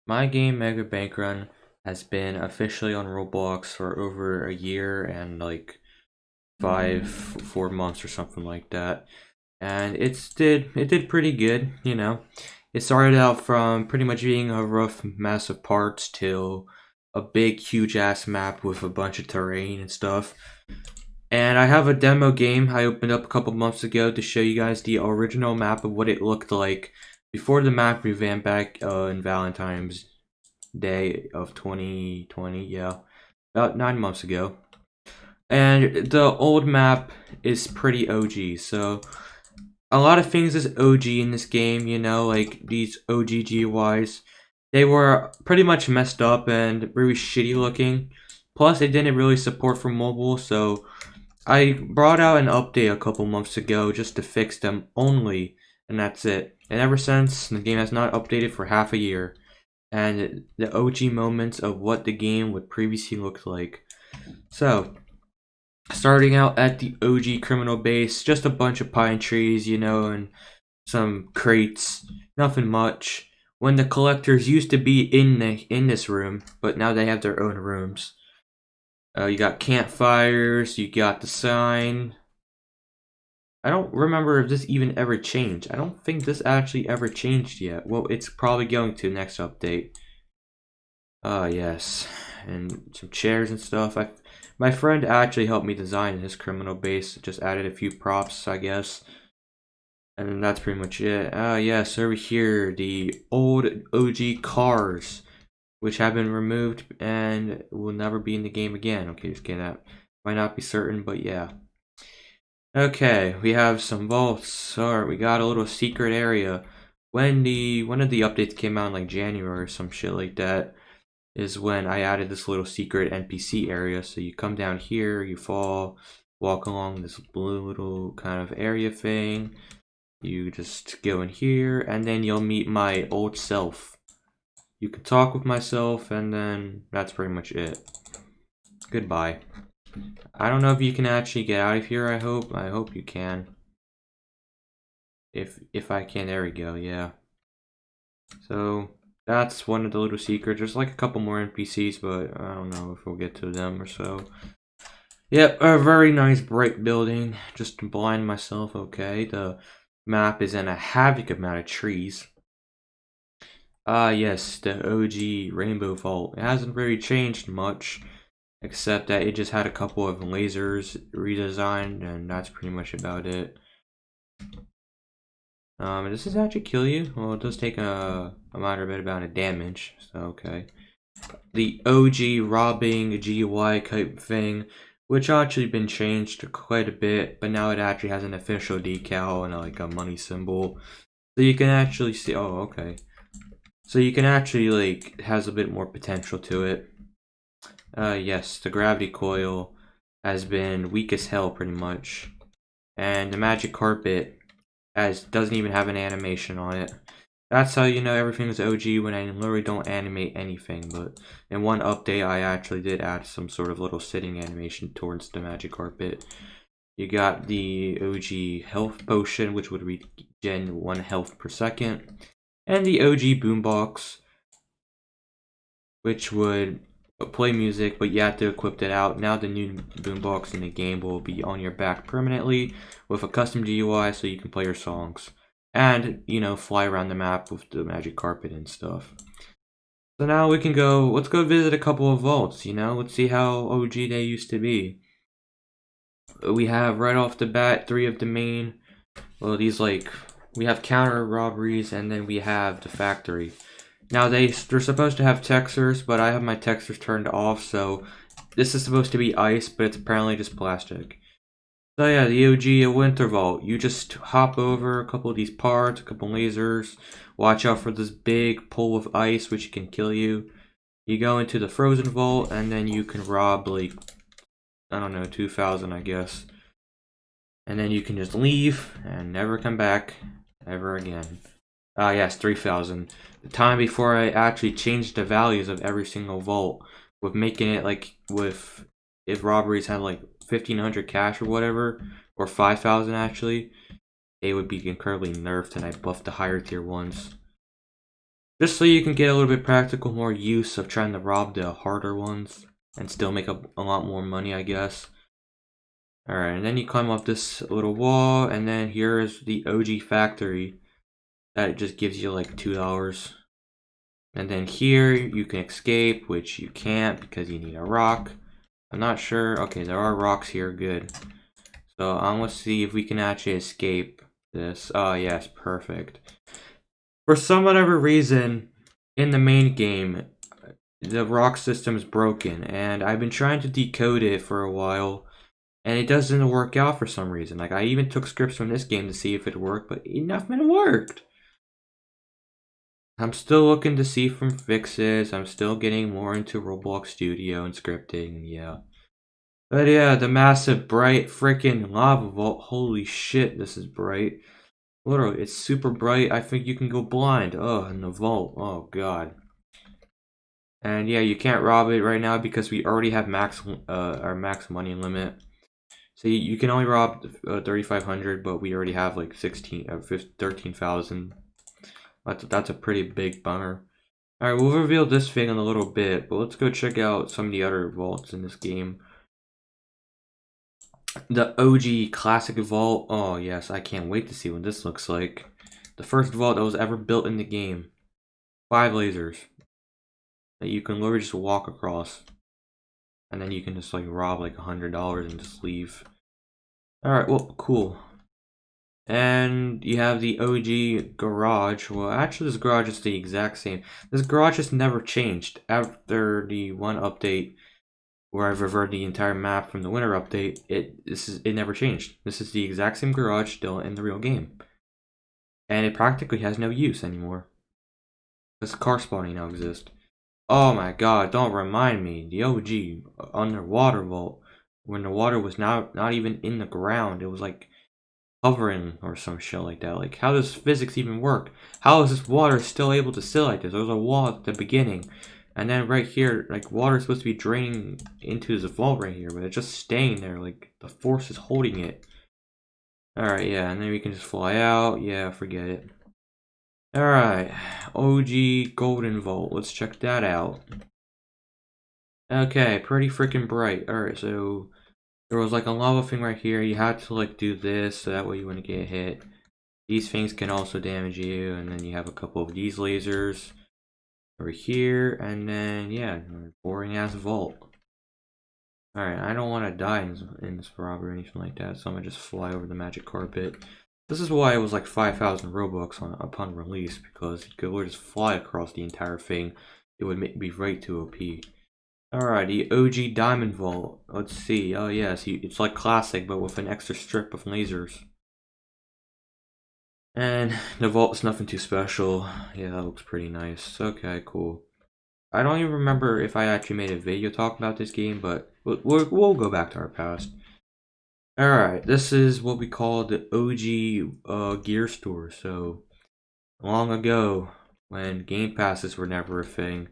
My game Mega Bank Run has been officially on Roblox for over a year and like 4 months or something like that. And it did pretty good, you know. It started out from pretty much being a rough mess of parts to a big huge ass map with a bunch of terrain and stuff. And I have a demo game I opened up a couple months ago to show you guys the original map of what it looked like before the map revamped back in Valentine's Day of 2020, yeah, about 9 months ago. And the old map is pretty OG, so a lot of things is OG in this game, you know, like these OG GUIs. They were pretty much messed up and really shitty looking. Plus, they didn't really support for mobile, so I brought out an update a couple months ago just to fix them only, and that's it. And ever since, the game has not updated for half a year. And the OG moments of what the game would previously look like. So, starting out at the OG criminal base, just a bunch of pine trees, you know, and some crates, nothing much. When the collectors used to be in this room, but now they have their own rooms. You got campfires, you got the sign. I don't remember if this even ever changed. I don't think this actually ever changed yet. Well, it's probably going to next update. Yes, and some chairs and stuff. My friend actually helped me design this criminal base. Just added a few props, I guess. And that's pretty much it. Yes, over here, the old OG cars, which have been removed and will never be in the game again. Okay, just kidding. That might not be certain, but yeah. Okay, we have some vaults. Alright, we got a little secret area. When one of the updates came out in like January or some shit like that, is when I added this little secret NPC area. So you come down here, you fall, walk along this blue little kind of area thing. You just go in here, and then you'll meet my old self. You can talk with myself, and then that's pretty much it. Goodbye. I don't know if you can actually get out of here. I hope you can. If I can, there we go. Yeah. So that's one of the little secrets. There's like a couple more NPCs, but I don't know if we'll get to them or so. Yep, a very nice bright building. Just to blind myself, okay. The map is in a havoc amount of trees. Yes, the OG Rainbow Vault. It hasn't really changed much, except that it just had a couple of lasers redesigned, and that's pretty much about it. Does this actually kill you? Well, it does take a minor bit amount of damage, so okay. The OG robbing GUI type thing, which actually been changed quite a bit, but now it actually has an official decal and like a money symbol. So you can actually see, oh, okay. So you can actually like, has a bit more potential to it. Yes, the gravity coil has been weak as hell pretty much. And the magic carpet doesn't even have an animation on it. That's how you know everything is OG when I literally don't animate anything, but in one update I actually did add some sort of little sitting animation towards the magic carpet. You got the OG health potion, which would regen 1 health per second, and the OG boombox, which would play music, but you have to equip it out. Now the new boombox in the game will be on your back permanently with a custom GUI so you can play your songs. And, you know, fly around the map with the magic carpet and stuff. So now we can let's go visit a couple of vaults, you know? Let's see how OG they used to be. We have, right off the bat, 3 of the main, well, we have counter robberies, and then we have the factory. Now they're supposed to have textures, but I have my textures turned off, so this is supposed to be ice, but it's apparently just plastic. So yeah, the OG Winter Vault. You just hop over a couple of these parts, a couple lasers. Watch out for this big pool of ice, which can kill you. You go into the Frozen Vault, and then you can rob like, I don't know, 2,000, I guess. And then you can just leave and never come back ever again. Yes, 3,000. The time before I actually changed the values of every single vault, with making it like if robberies had like 1,500 cash or whatever, or 5,000 actually, they would be incredibly nerfed, and I buffed the higher tier ones. Just so you can get a little bit practical more use of trying to rob the harder ones and still make a lot more money, I guess. Alright, and then you climb up this little wall, and then here is the OG factory. That just gives you like $2. And then here you can escape, which you can't because you need a rock. I'm not sure. Okay, there are rocks here. Good. So I'm gonna see if we can actually escape this. Oh yes, perfect. For some whatever reason, in the main game, the rock system is broken, and I've been trying to decode it for a while, and it doesn't work out for some reason. Like, I even took scripts from this game to see if it worked, but nothing worked. I'm still looking to see from fixes. I'm still getting more into Roblox Studio and scripting, yeah. But yeah, the massive bright freaking lava vault. Holy shit, this is bright. Literally, it's super bright. I think you can go blind. Oh, in the vault. Oh god. And yeah, you can't rob it right now because we already have our max money limit. So you can only rob 3,500, but we already have like 13,000. That's a pretty big bummer. Alright, we'll reveal this thing in a little bit, but let's go check out some of the other vaults in this game. The OG classic vault. Oh yes, I can't wait to see what this looks like. The first vault that was ever built in the game. 5 lasers that you can literally just walk across, and then you can just like rob like $100 and just leave. Alright, well, cool. And you have the OG garage. Well, actually, this garage is the exact same. This garage has never changed after the one update where I've reverted the entire map from the winter update. It never changed. This is the exact same garage still in the real game, and it practically has no use anymore. This car spawning now exists. Oh my god! Don't remind me. The OG underwater vault, when the water was not even in the ground. It was like hovering or some shit like that. Like, how does physics even work? How is this water still able to sit like this? There was a wall at the beginning, and then right here, like, water is supposed to be draining into this vault right here, but it's just staying there. Like, the force is holding it. Alright, yeah, and then we can just fly out. Yeah, forget it. Alright, OG Golden Vault. Let's check that out. Okay, pretty freaking bright. Alright, so there was like a lava thing right here. You had to like do this so that way you wouldn't get hit. These things can also damage you, and then you have a couple of these lasers over here, and then yeah, boring ass vault. Alright, I don't want to die in this robbery or anything like that, so I'm gonna just fly over the magic carpet. This is why it was like 5,000 Robux upon release, because you could just fly across the entire thing. It would be right to OP. Alright, the OG Diamond Vault. Let's see. Oh yes, it's like classic, but with an extra strip of lasers. And the vault's nothing too special. Yeah, that looks pretty nice. Okay, cool. I don't even remember if I actually made a video talking about this game, but we'll go back to our past. Alright, this is what we call the OG gear store. So, long ago, when game passes were never a thing,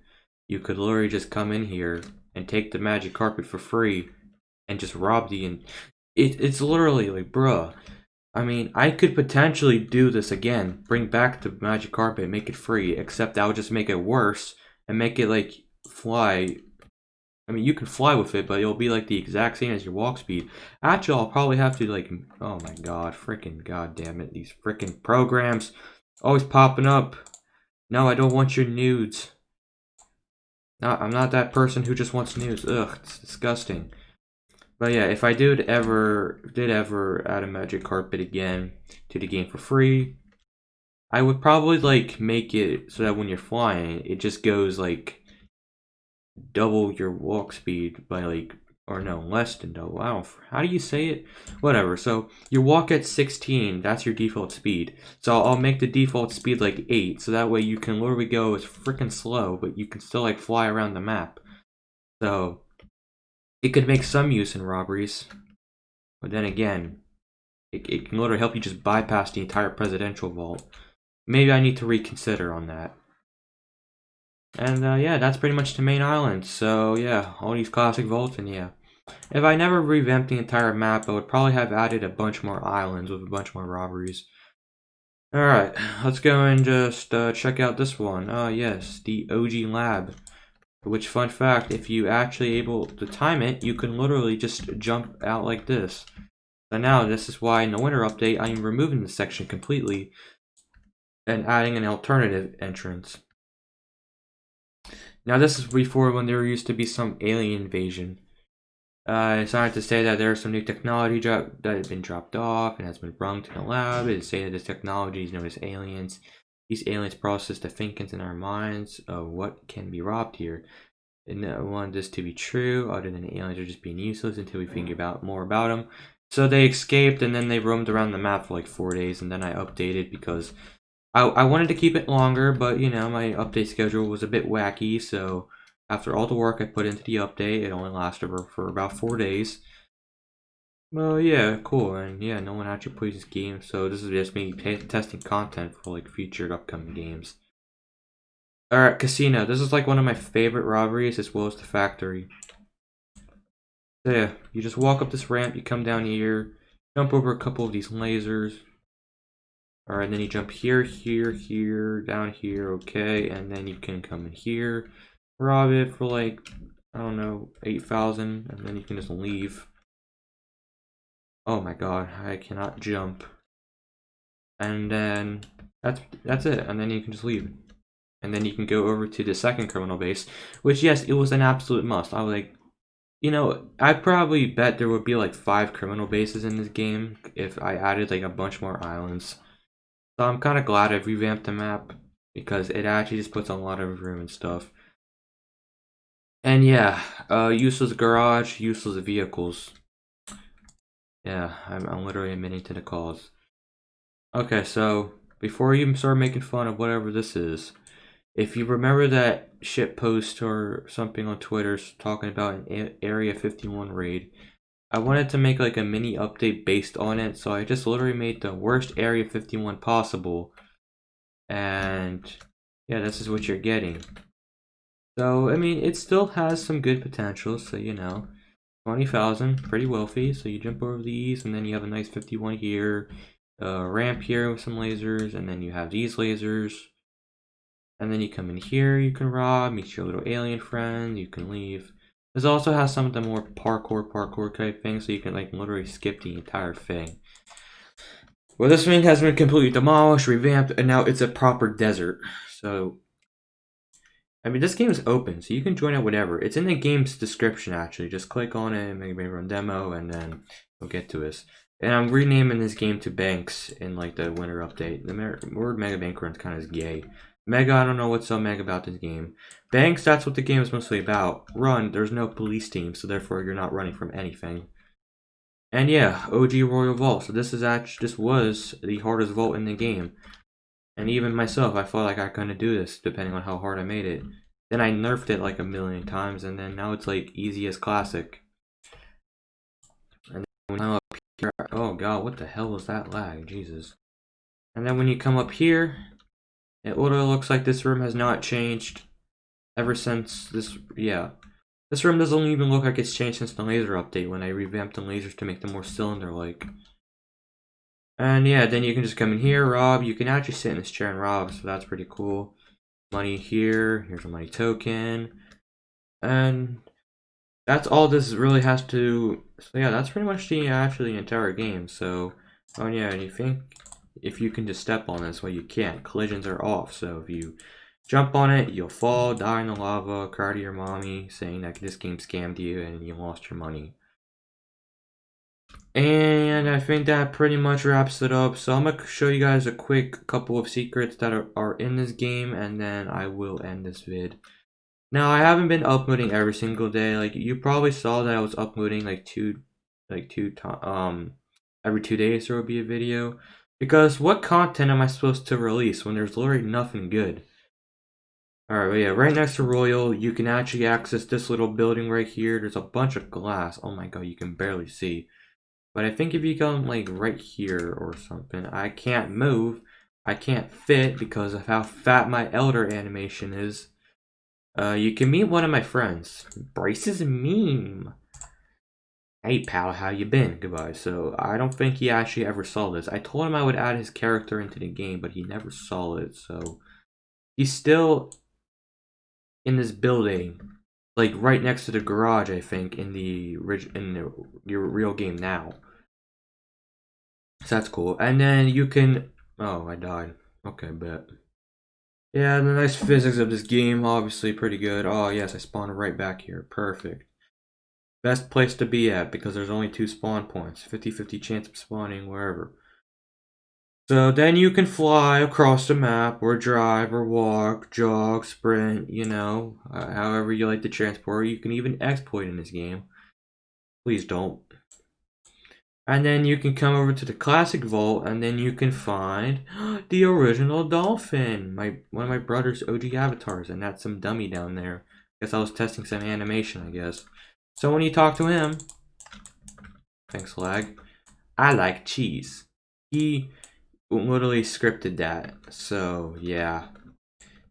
you could literally just come in here and take the magic carpet for free and just rob it's literally like, bruh. I mean, I could potentially do this again, bring back the magic carpet, make it free, except I would just make it worse and make it like fly. I mean, you can fly with it, but it'll be like the exact same as your walk speed. Actually, I'll probably have to like, oh my god, freaking god damn it, these freaking programs always popping up. No, I don't want your nudes. No, I'm not that person who just wants news. Ugh, it's disgusting. But yeah, if I did ever add a magic carpet again to the game for free, I would probably like make it so that when you're flying, it just goes like double your walk speed by like, or no, less than double. I don't, how do you say it? Whatever. So you walk at 16, that's your default speed. So I'll make the default speed like 8, so that way you can literally go as freaking slow, but you can still like fly around the map. So it could make some use in robberies, but then again, it can literally help you just bypass the entire presidential vault. Maybe I need to reconsider on that. And yeah, that's pretty much the main island. So yeah, all these classic vaults, and yeah. If I never revamped the entire map, I would probably have added a bunch more islands with a bunch more robberies. Alright, let's go and just check out this one. Yes, the OG Lab. Which, fun fact, if you actually able to time it, you can literally just jump out like this. So now, this is why in the winter update, I am removing this section completely and adding an alternative entrance. Now, this is before when there used to be some alien invasion. It's not to say that there's some new technology that has been dropped off and has been brought to the lab. It's say that this technology is known as aliens. These aliens process the thinkings in our minds of what can be robbed here. And I want this to be true, other than the aliens are just being useless until we figure out more about them. So they escaped and then they roamed around the map for like 4 days, and then I updated because I wanted to keep it longer, but you know, my update schedule was a bit wacky, so after all the work I put into the update, it only lasted for about 4 days. Well, yeah, cool, and yeah, no one actually plays this game, so this is just me testing content for like future upcoming games. Alright, Casino. This is like one of my favorite robberies, as well as the factory. So yeah, you just walk up this ramp, you come down here, jump over a couple of these lasers. Alright, then you jump here, here, here, down here, okay, and then you can come in here, rob it for like, I don't know, 8,000, and then you can just leave. Oh my god, I cannot jump. And then that's it, and then you can just leave. And then you can go over to the second criminal base, which yes, it was an absolute must. I was like, you know, I probably bet there would be like 5 criminal bases in this game if I added like a bunch more islands. So I'm kind of glad I revamped the map because it actually just puts a lot of room and stuff. And yeah, useless garage, useless vehicles. Yeah, I'm literally admitting to the cause. Okay, so before you start making fun of whatever this is, if you remember that shit post or something on Twitter talking about an Area 51 raid, I wanted to make like a mini update based on it, so I just literally made the worst Area 51 possible. And yeah, this is what you're getting. So, I mean, it still has some good potential, so you know, 20,000, pretty wealthy, so you jump over these, and then you have a nice 51 here, ramp here with some lasers, and then you have these lasers. And then you come in here, you can rob, meet your little alien friend, you can leave. This also has some of the more parkour type things, so you can like literally skip the entire thing. Well, this thing has been completely demolished, revamped, and now it's a proper desert. So, I mean, this game is open, so you can join it whatever. It's in the game's description, actually. Just click on it, maybe run demo, and then we'll get to this. And I'm renaming this game to Banks in like the winter update. The word Mega Bank runs kind of gay. Mega, I don't know what's so mega about this game. Banks, that's what the game is mostly about. Run, there's no police team, so therefore you're not running from anything. And yeah, OG Royal Vault. So this was the hardest vault in the game. And even myself, I felt like I couldn't do this, depending on how hard I made it. Then I nerfed it like a million times, and then now it's like easy as classic. And then when I'm up here, oh god, what the hell was that lag? Jesus. And then when you come up here, it literally looks like this room has not changed ever since this, yeah. This room doesn't even look like it's changed since the laser update when I revamped the lasers to make them more cylinder-like. And yeah, then you can just come in here, rob. You can actually sit in this chair and rob, so that's pretty cool. Money here, here's a money token. And that's all this really has to, so yeah, that's pretty much the actually entire game. So, oh yeah, and you think if you can just step on this, well you can't. Collisions are off, so if you jump on it, you'll fall, die in the lava, cry to your mommy, saying that this game scammed you and you lost your money. And I think that pretty much wraps it up. So I'm going to show you guys a quick couple of secrets that are in this game, and then I will end this vid. Now, I haven't been uploading every single day. Like, you probably saw that I was uploading like every 2 days there will be a video. Because what content am I supposed to release when there's literally nothing good? Alright, well, yeah, right next to Royal, you can actually access this little building right here. There's a bunch of glass. Oh my god, you can barely see. But I think if you come like right here or something, I can't move. I can't fit because of how fat my elder animation is. You can meet one of my friends, Bryce's Meme. Hey pal, how you been? Goodbye. So I don't think he actually ever saw this. I told him I would add his character into the game, but he never saw it. So he's still in this building, like right next to the garage, I think, in your real game now. So that's cool. And then you can. Oh, I died. Okay, bet. Yeah, the nice physics of this game, obviously pretty good. Oh yes, I spawned right back here. Perfect. Best place to be at because there's only 2 spawn points. 50-50 chance of spawning wherever. So then you can fly across the map, or drive, or walk, jog, sprint, you know, however you like to transport. You can even exploit in this game. Please don't. And then you can come over to the classic vault, and then you can find the original dolphin. One of my brother's OG avatars, and that's some dummy down there. Guess I was testing some animation, I guess. So when you talk to him, thanks lag, I like cheese. He literally scripted that. So yeah.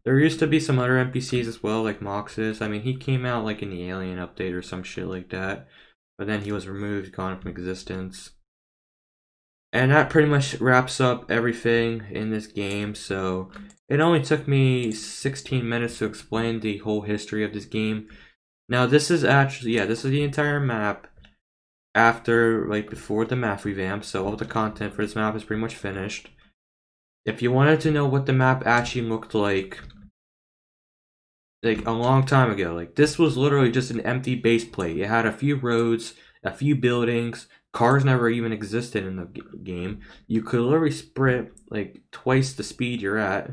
There used to be some other NPCs as well, like Moxus. I mean, he came out like in the Alien update or some shit like that. But then he was removed, gone from existence. And that pretty much wraps up everything in this game. So it only took me 16 minutes to explain the whole history of this game. Now this is actually, yeah, this is the entire map after, like, before the map revamp. So all the content for this map is pretty much finished. If you wanted to know what the map actually looked like a long time ago, like, this was literally just an empty base plate. It had a few roads, a few buildings. Cars never even existed in the game. You could literally sprint like twice the speed you're at.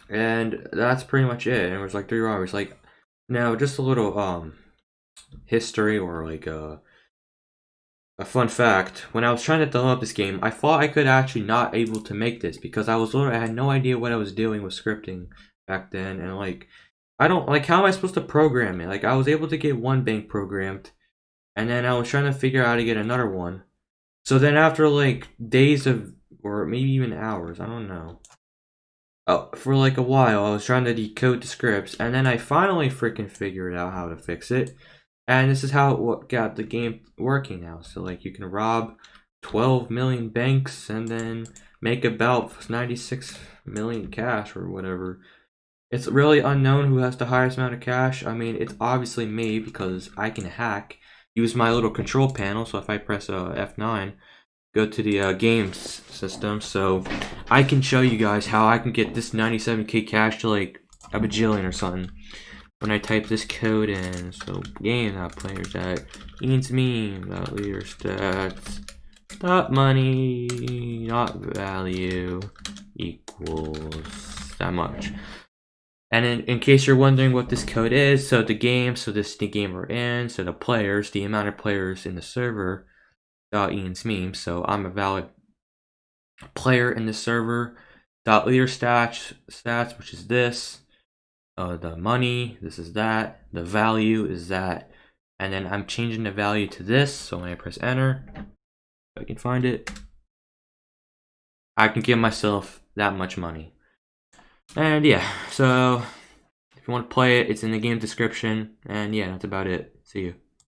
And that's pretty much it. And it was like 3 hours. Like, now just a little history, or like a fun fact. When I was trying to develop this game, I thought I could actually not able to make this because I had no idea what I was doing with scripting back then. And like, I don't, like, how am I supposed to program it? Like, I was able to get one bank programmed, and then I was trying to figure out how to get another one. So then after like days of, or maybe even hours, I don't know, for like a while, I was trying to decode the scripts, and then I finally freaking figured out how to fix it. And this is how it got the game working now. So like, you can rob 12 million banks and then make about 96 million cash or whatever. It's really unknown who has the highest amount of cash. I mean, it's obviously me because I can hack. Use my little control panel. So if I press F9, go to the games system, so I can show you guys how I can get this 97k cash to like a bajillion or something when I type this code in. So game.players at leader stats dot money dot value equals that much. And in case you're wondering what this code is, so the game, so this is the game we're in, so the players, the amount of players in the server, Ian's meme, so I'm a valid player in the server. Leader stats, which is this. The money, this is that. The value is that. And then I'm changing the value to this, so when I press enter, if I can find it, I can give myself that much money. And yeah, so if you want to play it, it's in the game description. And yeah, that's about it. See you.